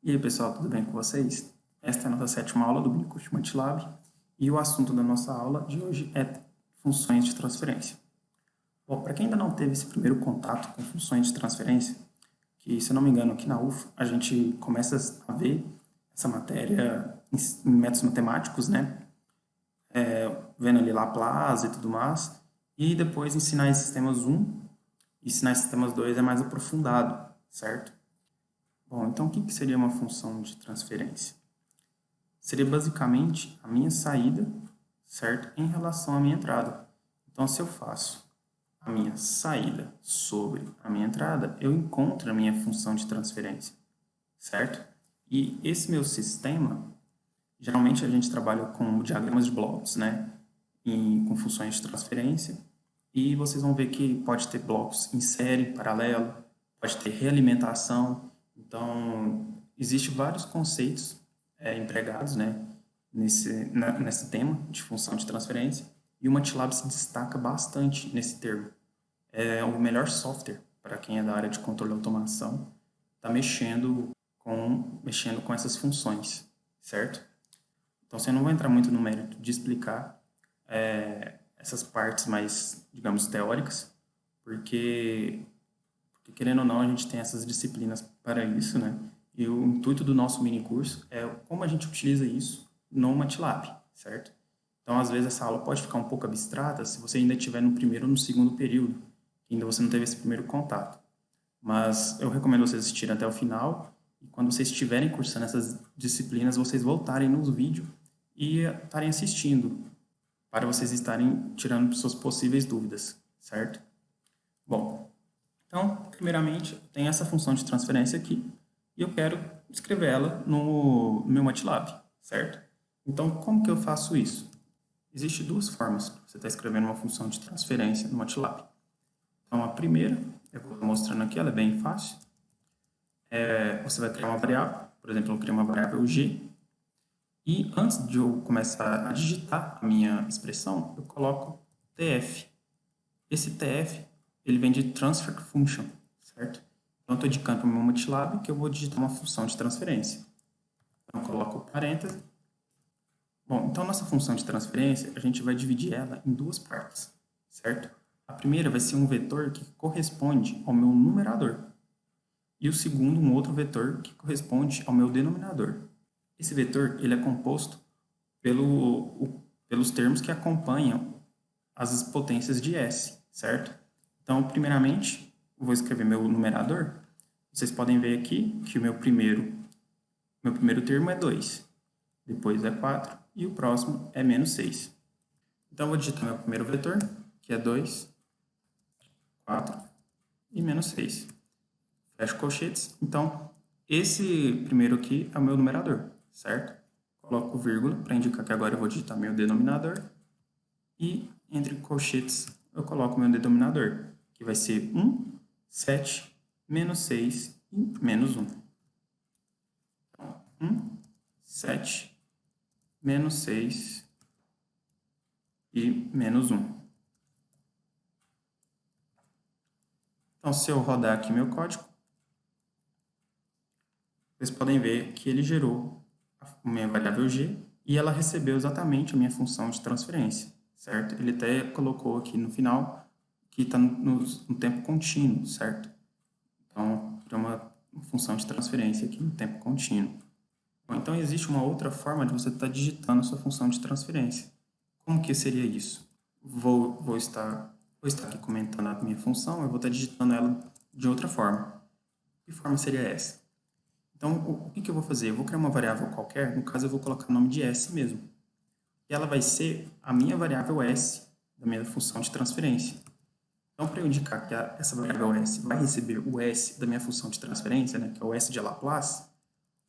E aí, pessoal, tudo bem com vocês? Esta é a nossa sétima aula do Minicurso MATLAB e o assunto da nossa aula de hoje é funções de transferência. Bom, para quem ainda não teve esse primeiro contato com funções de transferência, que, se eu não me engano, aqui na UF, a gente começa a ver essa matéria em métodos matemáticos, né? Vendo ali Laplace e tudo mais, e depois em Sinais e Sistemas 1 e Sinais e Sistemas 2 é mais aprofundado, certo? Bom, então o que seria uma função de transferência? Seria basicamente a minha saída, certo? Em relação à minha entrada. Então, se eu faço a minha saída sobre a minha entrada, eu encontro a minha função de transferência, certo? E esse meu sistema, geralmente a gente trabalha com diagramas de blocos, né? Com funções de transferência. E vocês vão ver que pode ter blocos em série, paralelo, pode ter realimentação. Então, existem vários conceitos empregados, né, nesse tema de função de transferência, e o MATLAB se destaca bastante nesse termo. É o melhor software para quem é da área de controle e automação, está mexendo com essas funções, certo? Então, você não vai entrar muito no mérito de explicar essas partes mais, digamos, teóricas, porque querendo ou não, a gente tem essas disciplinas para isso, né? E o intuito do nosso mini curso é como a gente utiliza isso no MATLAB, certo? Então, às vezes, essa aula pode ficar um pouco abstrata se você ainda estiver no primeiro ou no segundo período, que ainda você não teve esse primeiro contato. Mas eu recomendo vocês assistirem até o final, e quando vocês estiverem cursando essas disciplinas, vocês voltarem nos vídeos e estarem assistindo, para vocês estarem tirando suas possíveis dúvidas, certo? Bom, então, primeiramente, tem essa função de transferência aqui, e eu quero escrever ela no meu MATLAB, certo? Então, como que eu faço isso? Existem duas formas para você estar escrevendo uma função de transferência no MATLAB. Então, a primeira, eu vou mostrando aqui, ela é bem fácil. Você vai criar uma variável, por exemplo, eu crio uma variável g, e antes de eu começar a digitar a minha expressão, eu coloco tf. Esse tf, ele vem de Transfer Function, certo? Então, eu estou indicando para o meu MATLAB que eu vou digitar uma função de transferência. Então, eu coloco parêntese. Bom, então, nossa função de transferência, a gente vai dividir ela em duas partes, certo? A primeira vai ser um vetor que corresponde ao meu numerador. E o segundo, um outro vetor que corresponde ao meu denominador. Esse vetor, ele é composto pelos termos que acompanham as potências de S, certo? Então, primeiramente, eu vou escrever meu numerador. Vocês podem ver aqui que o meu primeiro termo é 2, depois é 4 e o próximo é menos 6. Então, eu vou digitar meu primeiro vetor, que é 2, 4 e menos 6. Fecho colchetes. Então, esse primeiro aqui é o meu numerador, certo? Coloco vírgula para indicar que agora eu vou digitar meu denominador. E entre colchetes eu coloco meu denominador, que vai ser 1, 7, menos 6 e menos 1. Então, 1, 7, menos 6 e menos 1. Então, se eu rodar aqui meu código, vocês podem ver que ele gerou a minha variável g e ela recebeu exatamente a minha função de transferência, certo? Ele até colocou aqui no final que está no tempo contínuo, certo? Então, é uma função de transferência aqui no tempo contínuo. Bom, então, existe uma outra forma de você estar digitando a sua função de transferência. Como que seria isso? Vou estar aqui comentando a minha função, eu vou estar digitando ela de outra forma. Que forma seria essa? Então, o que eu vou fazer? Eu vou criar uma variável qualquer, no caso eu vou colocar o nome de S mesmo. E ela vai ser a minha variável S da minha função de transferência. Então, para eu indicar que essa variável S vai receber o S da minha função de transferência, né, que é o S de Laplace,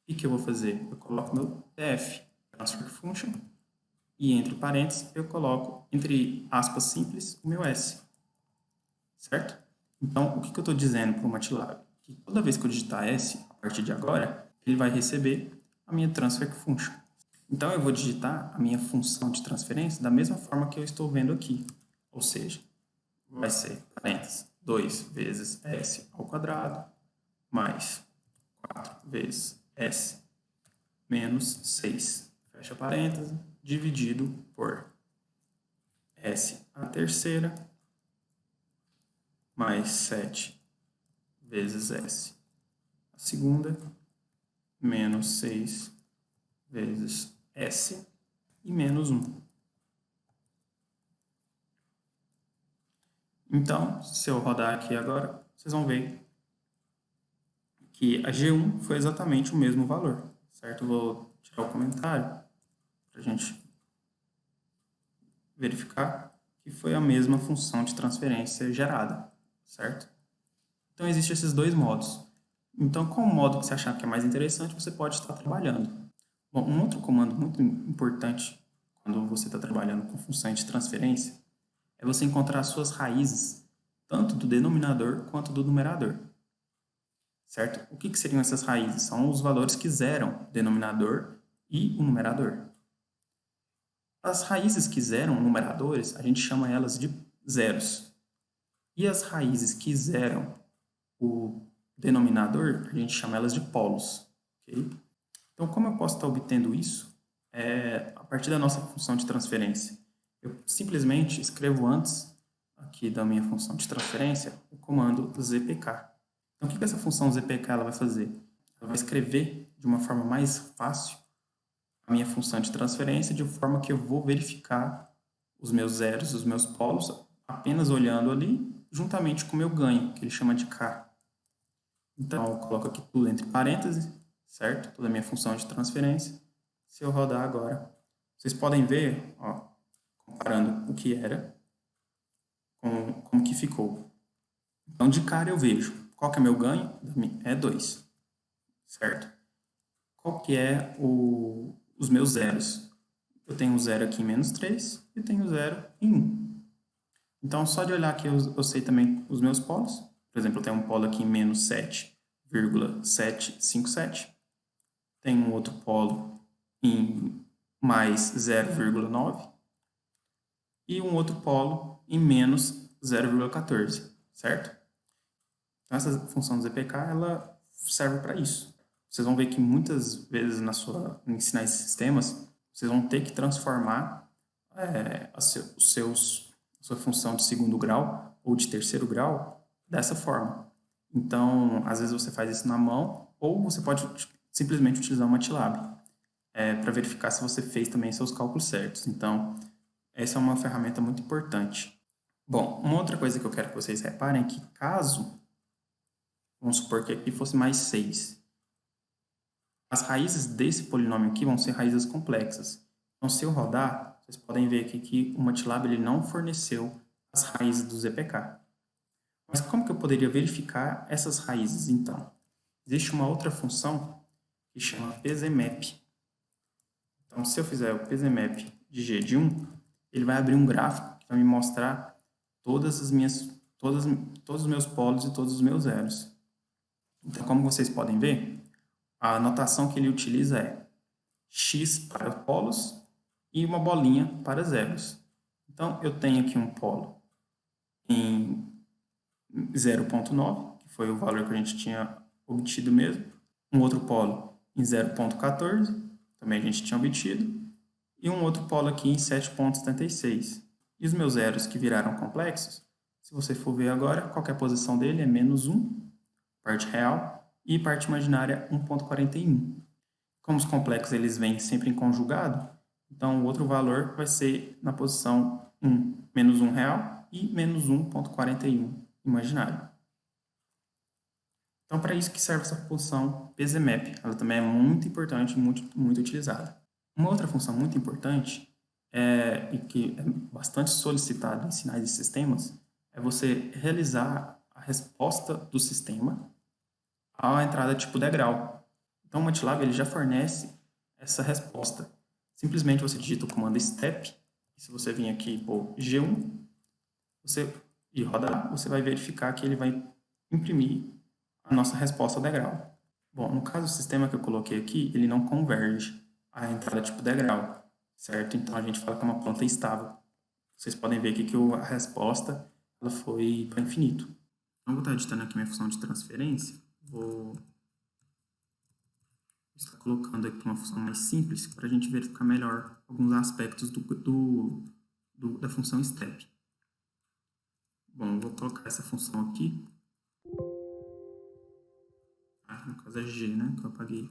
o que eu vou fazer? Eu coloco meu TF, Transfer Function, e entre parênteses eu coloco, entre aspas simples, o meu S. Certo? Então, o que eu estou dizendo para o MATLAB? Que toda vez que eu digitar S, a partir de agora, ele vai receber a minha Transfer Function. Então, eu vou digitar a minha função de transferência da mesma forma que eu estou vendo aqui. Ou seja, vai ser, parênteses, 2 vezes S ao quadrado, mais 4 vezes S menos 6, fecha parênteses, dividido por S a terceira mais 7 vezes S a segunda, menos 6 vezes S e menos 1. Então, se eu rodar aqui agora, vocês vão ver que a G1 foi exatamente o mesmo valor, certo? Vou tirar o comentário para a gente verificar que foi a mesma função de transferência gerada, certo? Então, existem esses dois modos. Então, qual modo que você achar que é mais interessante, você pode estar trabalhando. Bom, um outro comando muito importante quando você está trabalhando com funções de transferência é você encontrar as suas raízes, tanto do denominador quanto do numerador. Certo? O que seriam essas raízes? São os valores que zeram o denominador e o numerador. As raízes que zeram numeradores, a gente chama elas de zeros. E as raízes que zeram o denominador, a gente chama elas de polos. Okay? Então, como eu posso estar obtendo isso? A partir da nossa função de transferência. Eu simplesmente escrevo antes aqui da minha função de transferência o comando ZPK. Então, o que essa função ZPK ela vai fazer? Ela vai escrever de uma forma mais fácil a minha função de transferência, de forma que eu vou verificar os meus zeros e os meus polos apenas olhando ali, juntamente com o meu ganho, que ele chama de K. Então, eu coloco aqui tudo entre parênteses, certo? Toda a minha função de transferência. Se eu rodar agora, vocês podem ver, ó, comparando o que era com como que ficou. Então, de cara eu vejo qual que é meu ganho? É 2, certo? Qual que é os meus zeros? Eu tenho um zero aqui em menos 3 e tenho zero em 1. Então, só de olhar aqui, eu sei também os meus polos. Por exemplo, eu tenho um polo aqui em menos 7,757. Tenho um outro polo em mais 0,9. E um outro polo em menos 0,14, certo? Então, essa função do ZPK, ela serve para isso. Vocês vão ver que muitas vezes em ensinar esses sistemas, vocês vão ter que transformar a sua função de segundo grau ou de terceiro grau dessa forma. Então, às vezes você faz isso na mão ou você pode simplesmente utilizar o MATLAB para verificar se você fez também seus cálculos certos. Então, essa é uma ferramenta muito importante. Bom, uma outra coisa que eu quero que vocês reparem é que caso, vamos supor que aqui fosse mais 6, as raízes desse polinômio aqui vão ser raízes complexas. Então, se eu rodar, vocês podem ver aqui que o MATLAB ele não forneceu as raízes do ZPK. Mas como que eu poderia verificar essas raízes, então? Existe uma outra função que chama pzmap. Então, se eu fizer o pzmap de G de 1, ele vai abrir um gráfico que vai me mostrar todos os meus polos e todos os meus zeros. Então, como vocês podem ver, a notação que ele utiliza é x para polos e uma bolinha para zeros. Então, eu tenho aqui um polo em 0,9, que foi o valor que a gente tinha obtido mesmo. Um outro polo em 0,14, também a gente tinha obtido. E um outro polo aqui em 7,76. E os meus zeros que viraram complexos, se você for ver agora, qualquer posição dele é menos 1, parte real, e parte imaginária 1,41. Como os complexos eles vêm sempre em conjugado, então o outro valor vai ser na posição 1, menos 1 real e menos 1,41 imaginário. Então, para isso que serve essa função pzmap. Ela também é muito importante e muito utilizada. Uma outra função muito importante e que é bastante solicitada em sinais de sistemas é você realizar a resposta do sistema à entrada tipo degrau. Então, o MATLAB ele já fornece essa resposta. Simplesmente você digita o comando step, e se você vir aqui por G1 e rodar, você vai verificar que ele vai imprimir a nossa resposta ao degrau. Bom, no caso do sistema que eu coloquei aqui, ele não converge a entrada tipo degrau, certo? Então, a gente fala que é uma planta estável. Vocês podem ver aqui que a resposta ela foi para infinito. Então, vou estar editando aqui minha função de transferência. Vou estar colocando aqui uma função mais simples para a gente verificar melhor alguns aspectos da função step. Bom, eu vou colocar essa função aqui. No caso é G, né, que eu apaguei.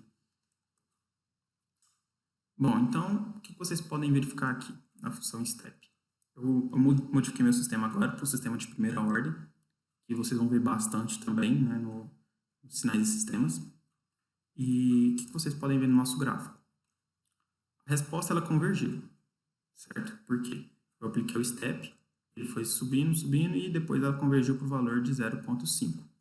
Bom, então, o que vocês podem verificar aqui na função step? Eu modifiquei meu sistema agora para o sistema de primeira ordem, que vocês vão ver bastante também, né, nos sinais de sistemas. E o que vocês podem ver no nosso gráfico? A resposta, ela convergiu, certo? Por quê? Eu apliquei o step, ele foi subindo, subindo, e depois ela convergiu para o valor de 0,5.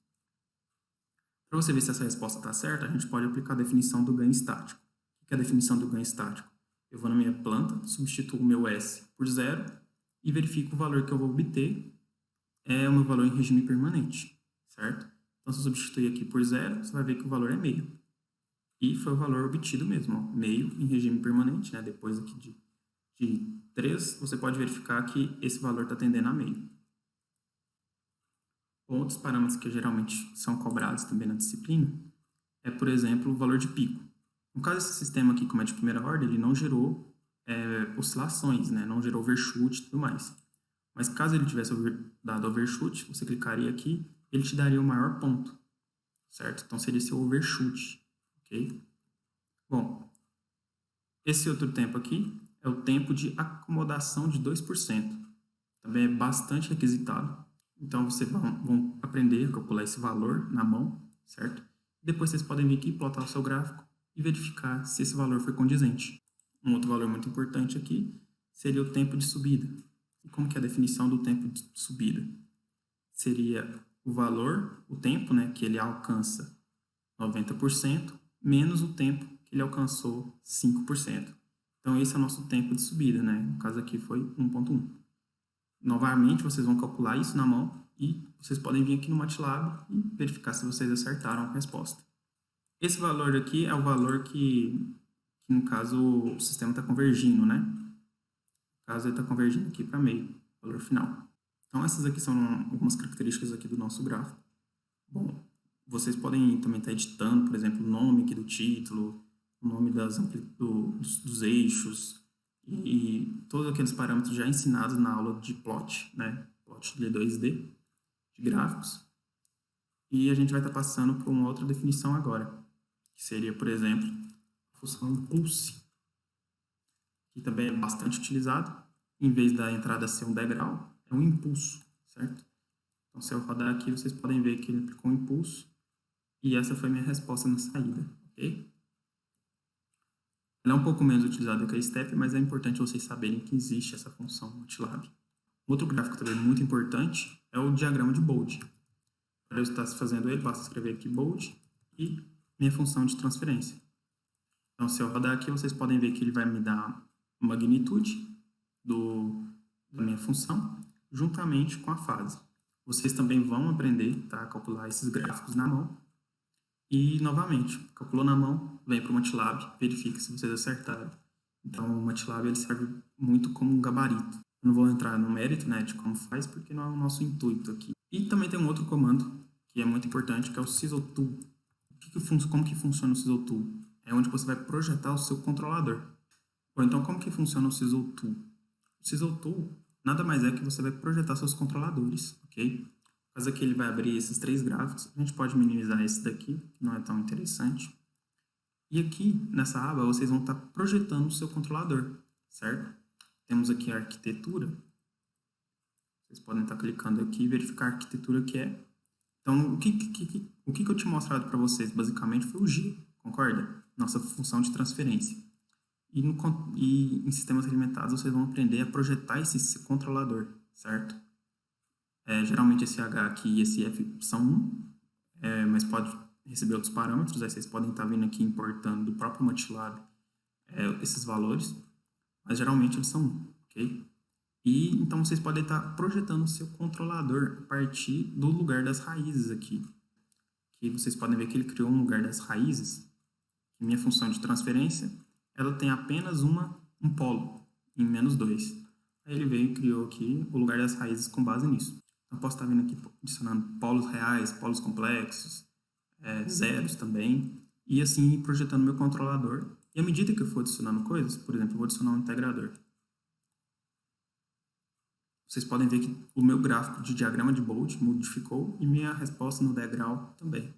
Para você ver se essa resposta está certa, a gente pode aplicar a definição do ganho estático. O que é a definição do ganho estático? Eu vou na minha planta, substituo o meu S por 0 e verifico o valor que eu vou obter é o meu valor em regime permanente, certo? Então, se eu substituir aqui por 0, você vai ver que o valor é meio. E foi o valor obtido mesmo, ó, meio em regime permanente, né? Depois aqui de 3, você pode verificar que esse valor está tendendo a meio. Outros parâmetros que geralmente são cobrados também na disciplina é, por exemplo, o valor de pico. No caso desse sistema aqui, como é de primeira ordem, ele não gerou oscilações, né? Não gerou overshoot e tudo mais. Mas caso ele tivesse dado overshoot, você clicaria aqui, ele te daria o maior ponto, certo? Então seria seu overshoot, ok? Bom, esse outro tempo aqui é o tempo de acomodação de 2%. Também é bastante requisitado. Então, vocês vão aprender a calcular esse valor na mão, certo? Depois vocês podem vir aqui, plotar o seu gráfico e verificar se esse valor foi condizente. Um outro valor muito importante aqui seria o tempo de subida. E como que é a definição do tempo de subida? Seria o valor, o tempo, né, que ele alcança 90%, menos o tempo que ele alcançou 5%. Então, esse é o nosso tempo de subida, né? No caso aqui foi 1.1. Novamente, vocês vão calcular isso na mão e vocês podem vir aqui no MATLAB e verificar se vocês acertaram a resposta. Esse valor aqui é o valor que no caso, o sistema está convergindo, né? No caso, ele está convergindo aqui para meio, valor final. Então, essas aqui são algumas características aqui do nosso gráfico. Bom, vocês podem também estar editando, por exemplo, o nome aqui do título, o nome dos eixos e todos aqueles parâmetros já ensinados na aula de plot, né? Plot de 2D, de gráficos. E a gente vai estar passando por uma outra definição agora, que seria, por exemplo, a função impulse, que também é bastante utilizado. Em vez da entrada ser um degrau, é um impulso, certo? Então, se eu rodar aqui, vocês podem ver que ele aplicou um impulso. E essa foi a minha resposta na saída, ok? Ela é um pouco menos utilizada que a step, mas é importante vocês saberem que existe essa função no MATLAB. Outro gráfico também muito importante é o diagrama de Bode. Para eu estar fazendo ele, basta escrever aqui Bode e minha função de transferência. Então, se eu rodar aqui, vocês podem ver que ele vai me dar a magnitude da minha função, juntamente com a fase. Vocês também vão aprender, tá, a calcular esses gráficos na mão. E, novamente, calculou na mão, vem para o MATLAB, verifica se vocês acertaram. Então, o MATLAB ele serve muito como um gabarito. Eu não vou entrar no mérito, né, de como faz, porque não é o nosso intuito aqui. E também tem um outro comando que é muito importante, que é o Sizzle Tool. Como que funciona o Sizzle Tool? É onde você vai projetar o seu controlador. Ou então, como que funciona o Sizzle Tool? O Sizzle Tool nada mais é que você vai projetar seus controladores, ok? Caso aqui ele vai abrir esses 3 gráficos, a gente pode minimizar esse daqui, que não é tão interessante. E aqui, nessa aba, vocês vão estar projetando o seu controlador, certo? Temos aqui a arquitetura. Vocês podem estar clicando aqui e verificar a arquitetura que é. Então, o que eu tinha mostrado para vocês, basicamente, foi o G, concorda? Nossa função de transferência. E em sistemas alimentados, vocês vão aprender a projetar esse controlador, certo? Geralmente esse H aqui e esse F são 1, mas pode receber outros parâmetros, aí vocês podem estar vindo aqui importando do próprio MATLAB esses valores, mas geralmente eles são 1, ok? E então vocês podem estar projetando o seu controlador a partir do lugar das raízes aqui, que vocês podem ver que ele criou um lugar das raízes, que minha função de transferência, ela tem apenas um polo, em -2. Aí ele veio e criou aqui o lugar das raízes com base nisso. Eu posso estar vindo aqui adicionando polos reais, polos complexos, zeros também. e assim ir projetando meu controlador. E à medida que eu for adicionando coisas, por exemplo, eu vou adicionar um integrador. Vocês podem ver que o meu gráfico de diagrama de Bolt modificou e minha resposta no degrau também.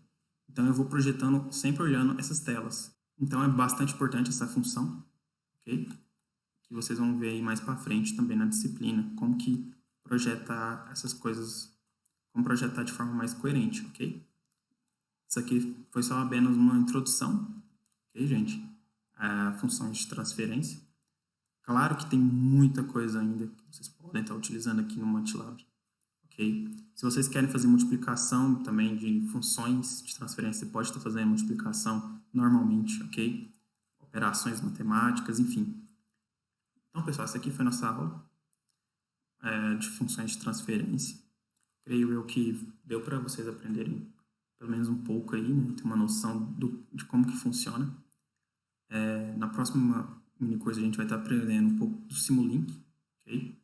Então, eu vou projetando, sempre olhando essas telas. Então, é bastante importante essa função, ok? Que vocês vão ver aí mais para frente também na disciplina, como que projetar essas coisas, como projetar de forma mais coerente, ok? Isso aqui foi só apenas uma introdução, ok, gente? A funções de transferência. Claro que tem muita coisa ainda que vocês podem estar utilizando aqui no MATLAB, ok? Se vocês querem fazer multiplicação também de funções de transferência, você pode estar fazendo multiplicação normalmente, ok? Operações matemáticas, enfim. Então, pessoal, essa aqui foi a nossa aula de funções de transferência. Creio eu que deu para vocês aprenderem pelo menos um pouco aí, né? Ter uma noção de como que funciona. Na próxima mini coisa a gente vai estar aprendendo um pouco do Simulink, ok?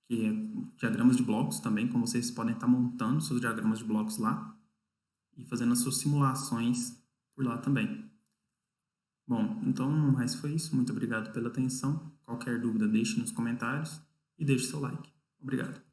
Que é diagramas de blocos também, como vocês podem estar montando seus diagramas de blocos lá e fazendo as suas simulações por lá também. Bom, então, no mais foi isso. Muito obrigado pela atenção. Qualquer dúvida, deixe nos comentários e deixe seu like. Obrigado.